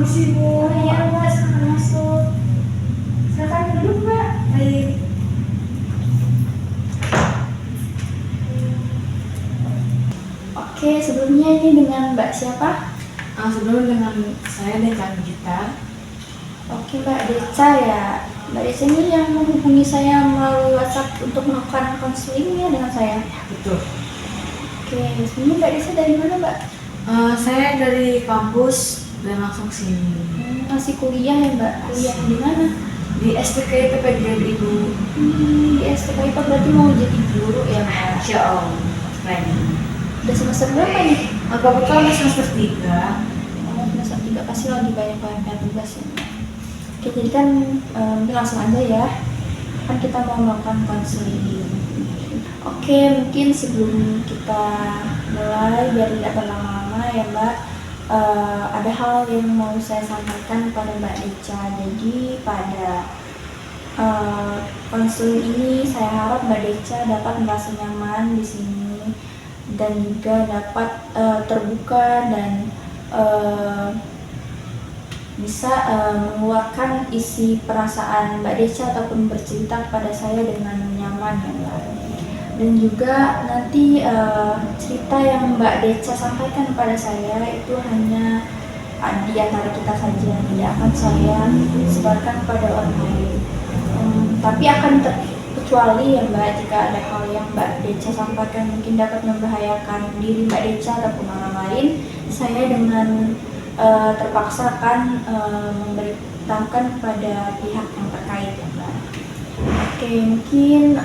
Permisi Bu. Oh iya Mbak, selamat masuk. Silakan duduk Mbak. Baik. Oke, sebelumnya ini dengan Mbak siapa? Sebelum dengan saya dengan Gita. Oke Mbak Deca ya. Mbak Deca ini yang menghubungi saya melalui WhatsApp untuk melakukan konseling ya dengan saya. Betul. Oke, sebelumnya Mbak Deca dari mana Mbak? Saya dari kampus dan langsung sini. Masih kuliah ya Mbak? Kuliah di mana? Di STK PPG Ibu. Di STKIP berarti mau jadi guru ya Mbak? Insya Allah. Keren. Udah semester berapa nih? Kebetulan semester 3. Oh, semester 3 pasti lagi banyak-banyak tugas ya Mbak. Oke, jadi kan mungkin langsung aja ya. Kan kita mau melakukan konseling. Oke, mungkin sebelum kita mulai biar tidak berlama-lama ya Mbak, ada hal yang mau saya sampaikan kepada Mbak Deca. Jadi pada konseling ini saya harap Mbak Deca dapat merasa nyaman di sini dan juga dapat terbuka dan bisa mengeluarkan isi perasaan Mbak Deca ataupun bercerita kepada saya dengan nyaman ya Mbak. Dan juga nanti cerita yang Mbak Deca sampaikan kepada saya itu hanya di antara kita saja, tidak akan saya sebarkan kepada orang lain. Tapi akan terkecuali ya Mbak, jika ada hal yang Mbak Deca sampaikan mungkin dapat membahayakan diri Mbak Deca ataupun orang lain, saya dengan terpaksa akan memberitahukan kepada pihak yang terkait ya Mbak. Oke, mungkin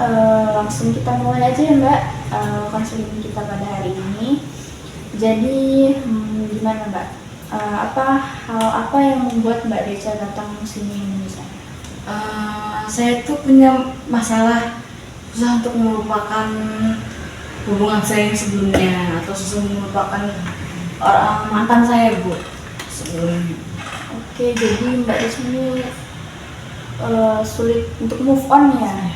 langsung kita mulai aja ya Mbak konseling kita pada hari ini. Jadi gimana Mbak? Hal apa yang membuat Mbak Deca datang ke sini Indonesia? Saya tuh punya masalah susah untuk melupakan hubungan saya yang sebelumnya atau susah melupakan mantan saya Bu sebelumnya. Oke, jadi Mbak Deca ini sulit untuk move on ya.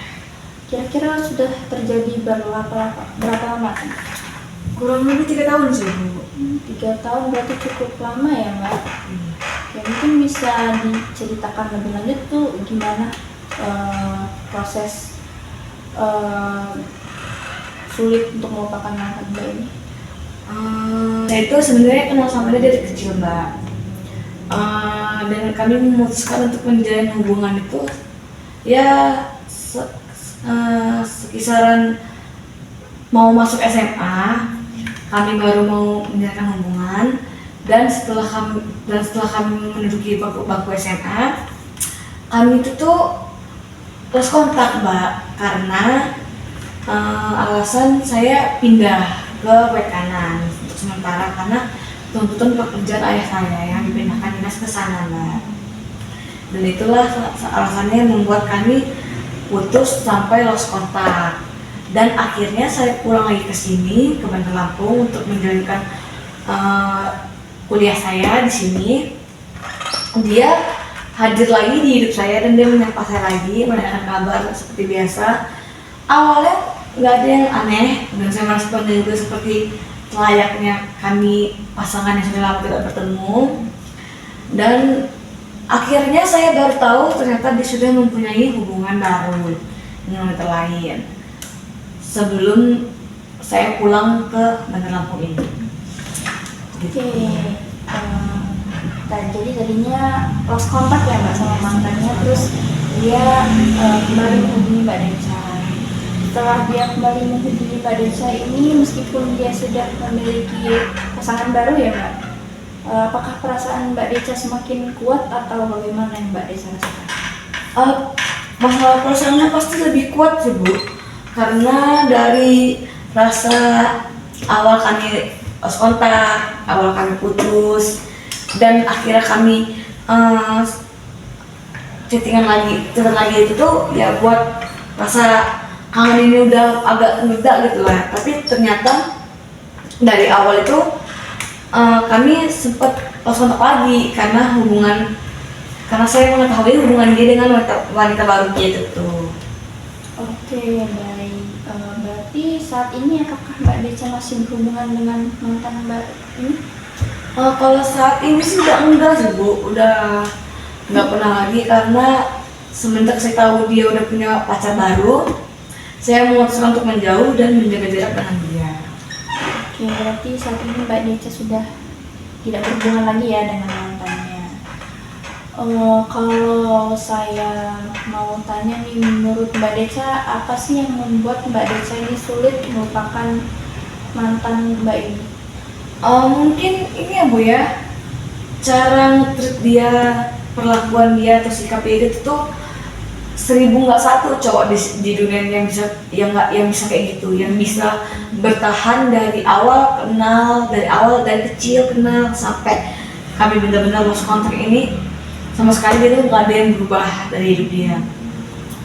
Kira-kira sudah terjadi berapa lama? Kurang lebih 3 tahun sih Bu. 3 tahun berarti cukup lama ya Mbak. Ya, mungkin bisa diceritakan lebih lanjut tuh gimana proses sulit untuk melupakan mantan Mbak ini. Saya itu sebenarnya kenal sama dia dari kecil Mbak. Dan kami memutuskan untuk menjalin hubungan itu ya sekisaran mau masuk SMA, kami baru mau menjalankan hubungan. Dan setelah kami menduduki bangku SMA, kami itu tuh lost kontak Mbak, karena alasan saya pindah ke Wekanan untuk sementara karena tuntutan pekerjaan ayah saya yang dipindahkan dinas ke sana Mbak. Dan itulah alasannya yang membuat kami putus sampai lost kontak. Dan akhirnya saya pulang lagi ke sini ke Bandar Lampung untuk menjalankan kuliah saya di sini. Dia hadir lagi di hidup saya dan dia menyapa saya lagi, menanyakan kabar seperti biasa. Awalnya nggak ada yang aneh dan saya meresponnya juga seperti layaknya kami pasangan yang sudah lama tidak bertemu. Dan akhirnya saya baru tahu ternyata dia sudah mempunyai hubungan baru dengan wanita lain sebelum saya pulang ke Bandar Lampung ini. Oke, jadi tadinya lost kontak ya Mbak sama mantannya, terus dia kembali menghubungi Mbak Deca. Setelah dia kembali menghubungi Mbak Deca ini, meskipun dia sudah memiliki pasangan baru ya Mbak, apakah perasaan Mbak Deca semakin kuat atau bagaimana yang Mbak Deca rasakan? Masalah perasaannya pasti lebih kuat sih Bu, karena dari rasa awal kami lost kontak, awal kami putus, dan akhirnya kami chattingan lagi itu tuh ya buat rasa kangen ini udah agak reda gitu lah. Tapi ternyata dari awal itu kami sempat lost kontak lagi karena saya mengetahui hubungan dia dengan wanita baru dia itu. Oke, baik. Berarti saat ini apakah Mbak Deca masih berhubungan dengan mantan Mbak ini? Kalau saat ini sih udah enggak sih Bu, udah nggak pernah lagi karena semenjak saya tahu dia udah punya pacar baru, saya memutuskan untuk menjauh dan menjaga jarak dengan dia. Oke, berarti saat ini Mbak Deca sudah tidak berhubungan lagi ya dengan mantannya. Kalau saya mau tanya nih, menurut Mbak Deca, apa sih yang membuat Mbak Deca ini sulit melupakan mantan Mbak ini? Mungkin ini ya Bu ya, cara nge-treat dia, perlakuan dia atau sikap dia itu tuh 1000 nggak satu cowok di dunia ini yang bisa kayak gitu, yang bisa bertahan dari awal kenal, dari kecil kenal sampai kami benar-benar lost contact ini, sama sekali dia tuh nggak ada yang berubah dari hidup dia,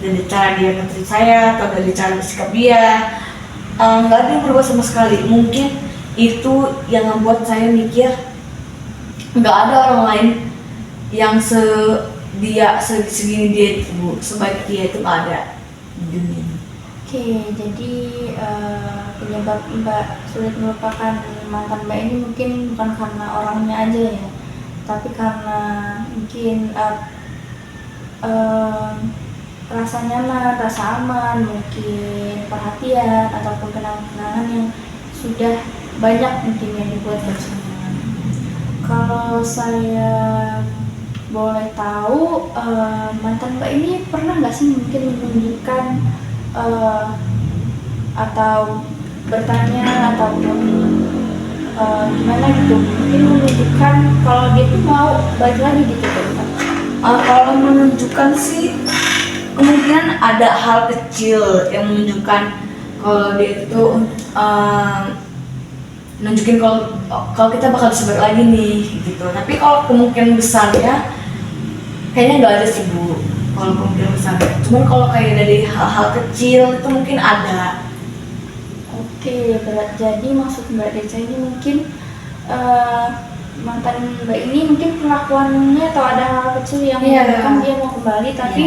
dari cara dia nge-treat saya atau dari cara bersikap dia, nggak ada yang berubah sama sekali. Mungkin itu yang membuat saya mikir nggak ada orang lain yang segini dia itu Bu, sebaik dia itu nggak ada di dunia ini. Oke, jadi penyebab Mbak sulit melupakan mantan Mbak ini mungkin bukan karena orangnya aja ya, tapi karena mungkin rasa nyaman, rasa aman, mungkin perhatian ataupun kenangan-kenangan yang sudah banyak mungkin yang dibuat bersama. Kalau saya boleh tahu, mantan Mbak ini pernah nggak sih mungkin menunjukkan atau bertanya ataupun gimana gitu, mungkin menunjukkan kalau dia tuh mau balik lagi gitu ke Mbak? Kalau menunjukkan sih kemungkinan ada hal kecil yang menunjukkan kalau dia itu nunjukin kalau kita bakal bisa balik lagi nih gitu. Tapi kalau kemungkinan besarnya kayaknya nggak ada sih Bu. Kalau kemungkinan besarnya, cuman kalau kayak dari hal-hal kecil itu mungkin ada. Oke, jadi maksud Mbak Deca ini mungkin mantan Mbak ini mungkin perlakuannya atau ada hal kecil yang menyebabkan dia mau kembali, tapi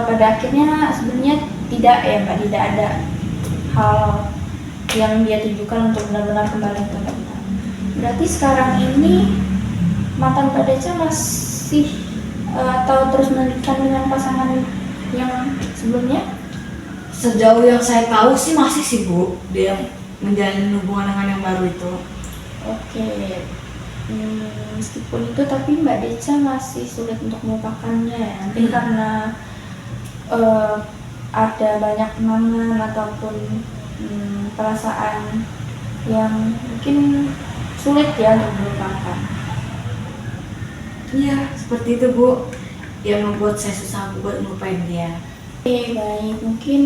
pada akhirnya sebenarnya tidak ya Mbak, tidak ada hal yang dia tunjukkan untuk benar-benar kembali ke Mbak. Berarti sekarang ini mantan Mbak Deca masih atau terus melanjutkan dengan pasangan yang sebelumnya? Sejauh yang saya tahu sih masih sih Bu, dia menjalin hubungan dengan yang baru itu. Oke, meskipun itu tapi Mbak Deca masih sulit untuk melupakannya ya. Mungkin karena ada banyak kenangan ataupun perasaan yang mungkin sulit ya untuk melupakan. Iya, seperti itu Bu, yang membuat saya susah buat melupain dia. Oke, baik. Mungkin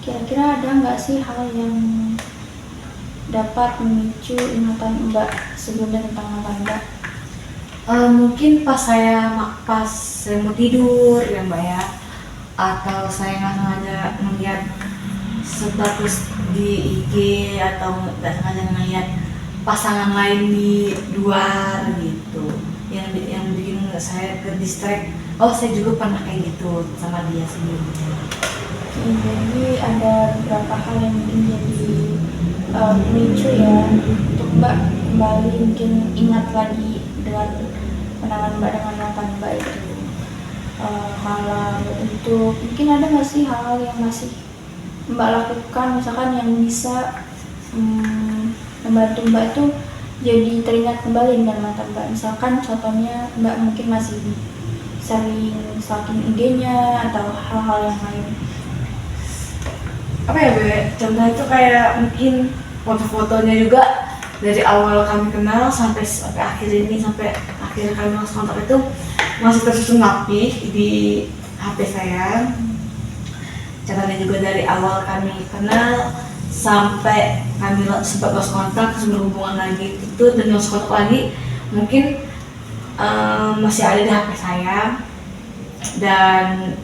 kira-kira ada nggak sih hal yang dapat memicu ingatan Mbak sebelumnya tentang mantan Mbak? Mungkin pas saya mau tidur ya Mbak ya, atau saya nggak sengaja melihat status di IG atau nggak sengaja ngeliat pasangan lain di luar gitu, yang bikin saya ke distract. Oh, saya juga pernah kayak gitu sama dia sebelumnya. Jadi ada beberapa hal yang mungkin jadi pemicu ya untuk Mbak kembali mungkin ingat lagi dengan kenangan Mbak dengan mantan Mbak itu. Hal untuk mungkin ada nggak sih hal yang masih Mbak lakukan misalkan yang bisa membantu Mbak itu jadi teringat kembali dengan mantan Mbak? Misalkan contohnya Mbak mungkin masih sering stalking IG-nya atau hal-hal yang lain. Apa ya Bu? Contoh itu kayak mungkin foto-fotonya juga dari awal kami kenal sampai akhir ini, sampai akhir kami masuk kontak itu masih tersusun rapi di HP saya. Catanya juga dari awal kami kenal sampai kami sempat lost kontak, sebelum hubungan lagi itu dan lost kontak lagi, mungkin masih ada di HP saya. Dan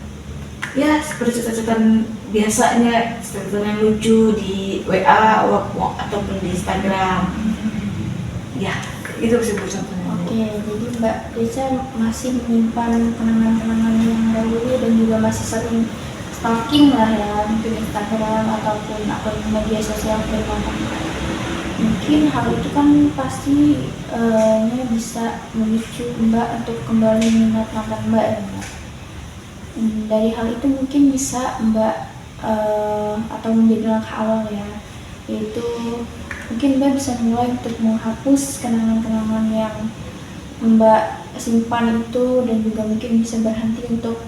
ya seperti catatan biasanya, catatan yang lucu di WA ataupun di Instagram. Ya, itu sih contohnya. Oke, jadi Mbak Deca masih menyimpan kenangan-kenangan yang dahulu dan juga masih sering stalking lah ya, mungkin Instagram ataupun akun media sosial dari mantan Mbak. Oke. mungkin hal itu kan pasti bisa memicu Mbak untuk kembali minat mantan Mbak ya Mbak. Dari hal itu mungkin bisa Mbak atau menjadi langkah awal ya, yaitu mungkin Mbak bisa mulai untuk menghapus kenangan-kenangan yang Mbak simpan itu, dan juga mungkin bisa berhenti untuk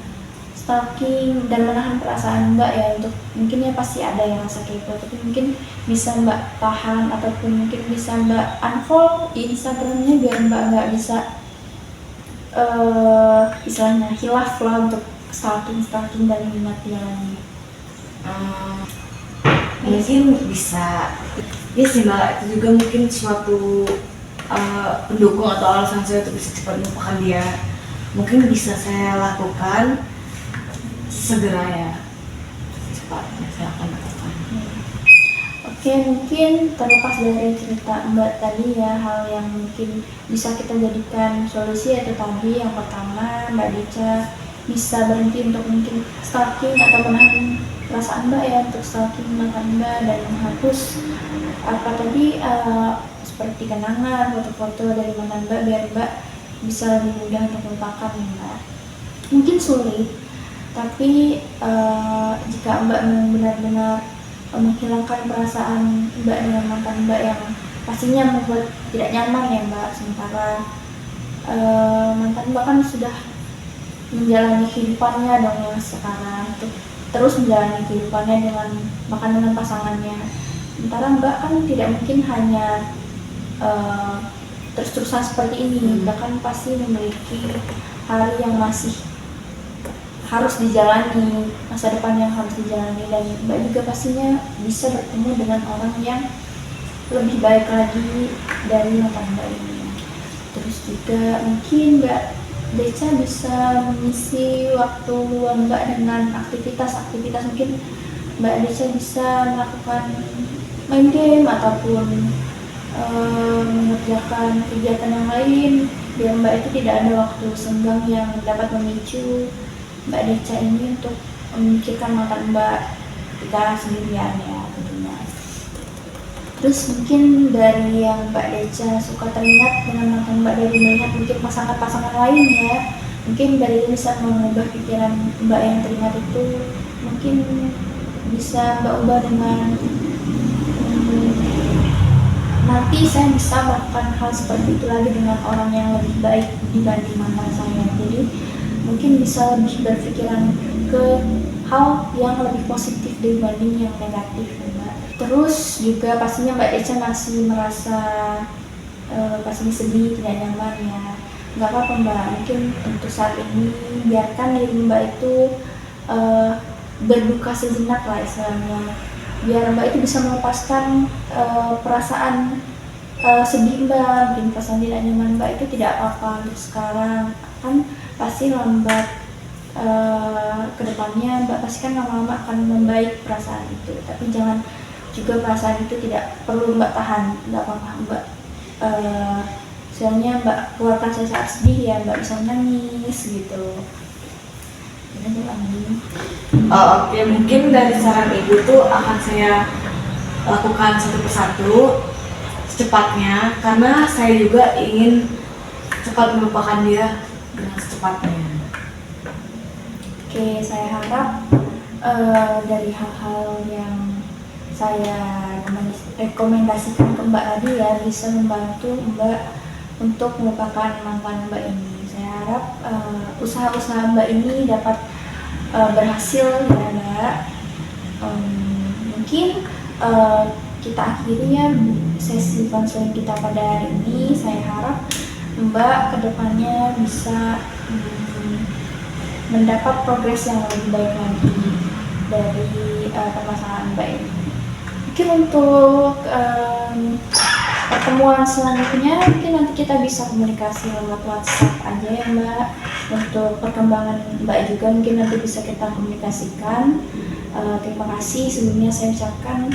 stalking dan menahan perasaan Mbak ya. Untuk mungkin ya pasti ada yang rasa kepo, tapi mungkin bisa Mbak tahan, ataupun mungkin bisa Mbak unfollow Instagramnya biar Mbak nggak bisa istilahnya hilaf lah untuk stalking dan minat dia lagi. Mungkin bisa ya sih Mbak, itu juga mungkin suatu pendukung atau alasan saya untuk bisa cepat melupakan dia. Mungkin bisa saya lakukan segera ya, cepatnya saya akan lakukan. Oke, mungkin terlepas dari cerita Mbak tadi ya, hal yang mungkin bisa kita jadikan solusi yaitu tadi yang pertama, Mbak Deca bisa berhenti untuk mungkin stalking atau menahan perasaan Mbak ya, untuk stalking mantan Mbak dan menghapus apa tadi seperti kenangan, foto-foto dari mantan Mbak, biar Mbak bisa lebih mudah untuk melupakan ya Mbak. Mungkin sulit, tapi jika Mbak benar-benar menghilangkan perasaan Mbak dengan mantan Mbak yang pastinya membuat tidak nyaman ya Mbak, sementara mantan Mbak kan sudah menjalani kehidupannya dong yang sekarang, untuk terus menjalani kehidupannya dengan pasangannya. Sementara Mbak kan tidak mungkin hanya terus-terusan seperti ini, Mbak kan pasti memiliki hari yang masih harus dijalani, masa depan yang harus dijalani, dan Mbak juga pastinya bisa bertemu dengan orang yang lebih baik lagi dari mantan Mbak ini. Terus juga mungkin Mbak Deca bisa mengisi waktu luang Mbak dengan aktivitas mungkin Mbak Deca bisa melakukan main game ataupun mengerjakan kegiatan yang lain, biar Mbak itu tidak ada waktu senggang yang dapat memicu Mbak Deca ini untuk memikirkan mantan Mbak ketika sendirian ya tentunya. Terus mungkin dari yang Mbak Deca suka teringat dengan mantan Mbak dari melihat mungkin pasangan-pasangan lain ya, mungkin dari ini bisa mengubah pikiran Mbak yang teringat itu, mungkin bisa Mbak ubah dengan nanti saya bisa melakukan hal seperti itu lagi dengan orang yang lebih baik dibanding mantan saya. Jadi mungkin bisa lebih berpikiran ke hal yang lebih positif dibanding yang negatif ya Mbak. Terus juga pastinya Mbak Deca masih merasa pastinya sedih, tidak nyaman ya. Nggak apa-apa Mbak, mungkin untuk saat ini biarkan diri Mbak itu berduka sejenak lah istilahnya, biar Mbak itu bisa melepaskan perasaan sedih Mbak, mungkin perasaan tidak nyaman Mbak itu tidak apa-apa untuk sekarang, kan pasti lambat kedepannya Mbak pasti kan lama-lama akan membaik perasaan itu. Tapi jangan juga perasaan itu tidak perlu Mbak tahan, nggak apa-apa Mbak. Misalnya Mbak keluarkan saat sedih ya, Mbak bisa menangis gitu. Oke, mungkin dari saran ibu tuh akan saya lakukan satu persatu secepatnya, karena saya juga ingin cepat melupakan dia dengan secepatnya. Oke, saya harap dari hal-hal yang saya rekomendasikan ke Mbak tadi ya bisa membantu Mbak untuk melupakan mantan Mbak ini. Saya harap usaha-usaha Mbak ini dapat berhasil ya Mbak. Mungkin kita akhiri ya sesi konseling kita pada hari ini. Saya harap Mbak kedepannya bisa mendapat progres yang lebih baik lagi dari permasalahan Mbak ini. Mungkin untuk pertemuan selanjutnya mungkin nanti kita bisa komunikasi lewat WhatsApp aja ya Mbak. Untuk perkembangan Mbak juga mungkin nanti bisa kita komunikasikan. Terima kasih sebelumnya saya ucapkan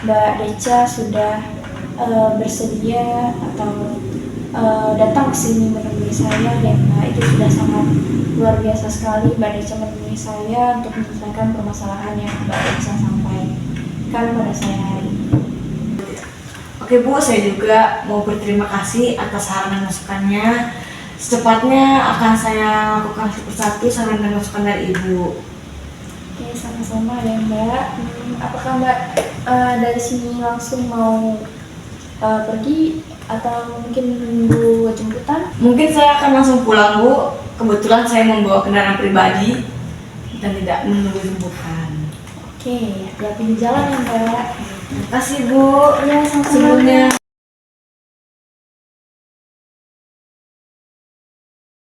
Mbak Deca sudah bersedia atau datang ke sini menemui saya ya Mbak. Itu sudah sangat luar biasa sekali Mbak Deca menemui saya untuk menyelesaikan permasalahan yang Mbak Deca sampaikan pada saya hari ini. Oke Bu, saya juga mau berterima kasih atas saran dan masukannya. Secepatnya akan saya lakukan satu persatu saran dan masukan dari Ibu. Oke, sama-sama ya Mbak. Apakah Mbak dari sini langsung mau pergi atau mungkin menunggu jemputan? Mungkin saya akan langsung pulang Bu. Kebetulan saya membawa kendaraan pribadi dan tidak menunggu jemputan. Oke, hati-hati di jalan ya Mbak. Terima kasih Bu. Ya, sama-sama. Sebelumnya.